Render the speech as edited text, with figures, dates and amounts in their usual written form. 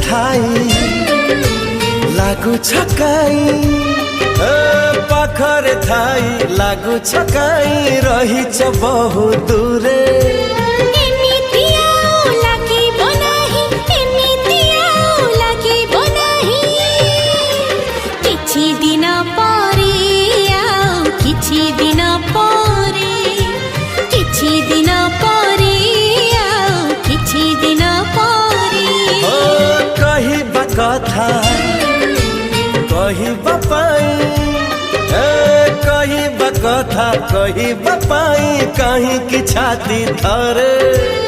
ठाई लागू छकाई पाखरे थाई लागू छकाई रहीच बहु दूरे कथा कहिबा पाई कहिबा कथा कहिबा पाई कहीं की छाती धरे।